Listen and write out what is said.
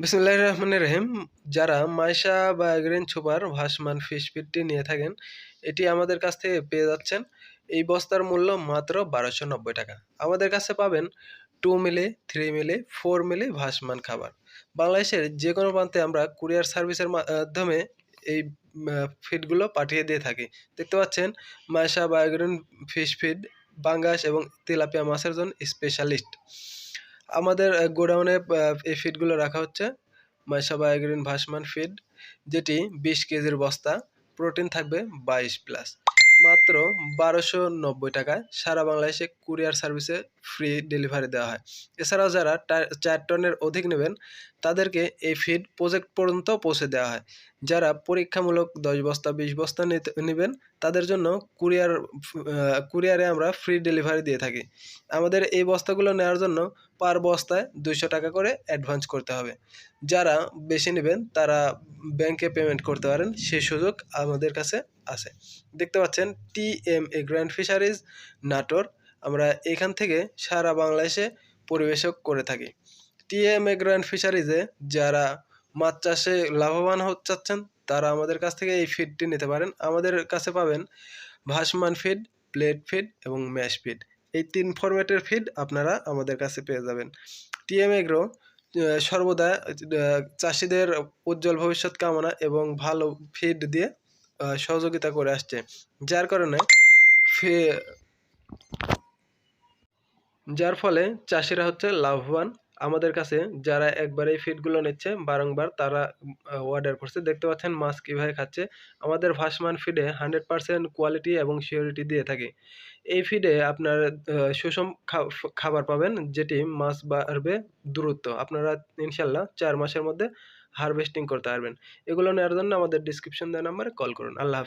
বিসমিল্লাহির রহমানির রহিম। যারা মাইশা বা গ্রিন সুপার ভাসমান ফিশ ফিডটি নিয়ে থাকেন, এটি আমাদের কাছ থেকে পেয়ে যাচ্ছেন। এই বস্তার মূল্য মাত্র ১২৯০ টাকা। আমাদের কাছে পাবেন 2 মিলি, 3 মিলি, 4 মিলি ভাসমান খাবার। বাংলাদেশের যে কোনো প্রান্তে আমরা কুরিয়ার সার্ভিসের মাধ্যমে এই ফিডগুলো পাঠিয়ে দিয়ে থাকি। দেখতে পাচ্ছেন মাইশা বায়োগ্রিন ফিশ ফিড পাঙ্গাস এবং তেলাপিয়া মাছের জন্য স্পেশালিস্ট। আমাদের গোডাউনে এই ফিডগুলো রাখা হচ্ছে। মাইশা বায়োগ্রিন ভাসমান ফিড, যেটি ২০ কেজির বস্তা, প্রোটিন থাকবে 22+। মাত্র ১২৯০ টাকায় সারা বাংলাদেশে কুরিয়ার সার্ভিসে ফ্রি ডেলিভারি দেওয়া হয়। এছাড়াও যারা ৪ টনের অধিক নেবেন, তাদেরকে এই ফিড প্রজেক্ট পর্যন্ত পৌঁছে দেওয়া হয়। যারা পরীক্ষামূলক ১০ বস্তা ২০ বস্তা নেবেন, তাদের জন্য কুরিয়ারে আমরা ফ্রি ডেলিভারি দিয়ে থাকি। আমাদের এই বস্তাগুলো নেওয়ার জন্য পার বস্তায় ২০০ টাকা করে অ্যাডভান্স করতে হবে। যারা বেশি নেবেন তারা ব্যাংকে পেমেন্ট করতে পারেন, সেই সুযোগ আমাদের কাছে আছে। দেখতে পাচ্ছেন TMA গ্র্যান্ড ফিশারিজ, নাটোর। আমরা এখান থেকে সারা বাংলাদেশে পরিবেশক করে থাকি। TMA গ্র্যান্ড ফিশারিজে যারা মাছ চাষে লাভবান হতে চাচ্ছেন, তারা আমাদের কাছ থেকে এই ফিডটি নিতে পারেন। আমাদের কাছে পাবেন ভাসমান ফিড, প্লেট ফিড এবং ম্যাশ ফিড। এই ৩ ফরম্যাটের ফিড আপনারা আমাদের কাছে পেয়ে যাবেন। TMA এগ্রো সর্বদা চাষিদের উজ্জ্বল ভবিষ্যৎ কামনা এবং ভালো ফিড দিয়ে সহযোগিতা করে আসছে। যার ফলে চাষিরা হচ্ছে লাভবান। আমাদের কাছে যারা একবার এই ফিডগুলো নিচ্ছে, বারংবার তারা অর্ডার করছে। দেখতে পাচ্ছেন মাছ কীভাবে খাচ্ছে। আমাদের ভাসমান ফিডে 100% কোয়ালিটি এবং সিওরিটি দিয়ে থাকি। এই ফিডে আপনার সুষম খাবার পাবেন, যেটি মাছ বাড়বে দ্রুত। আপনারা ইনশাল্লাহ ৪ মাসের মধ্যে হারভেস্টিং করতে পারবেন। এগুলো নেওয়ার জন্য আমাদের ডিসক্রিপশন দেওয়া নাম্বারে কল করুন। আল্লাহ হাফেজ।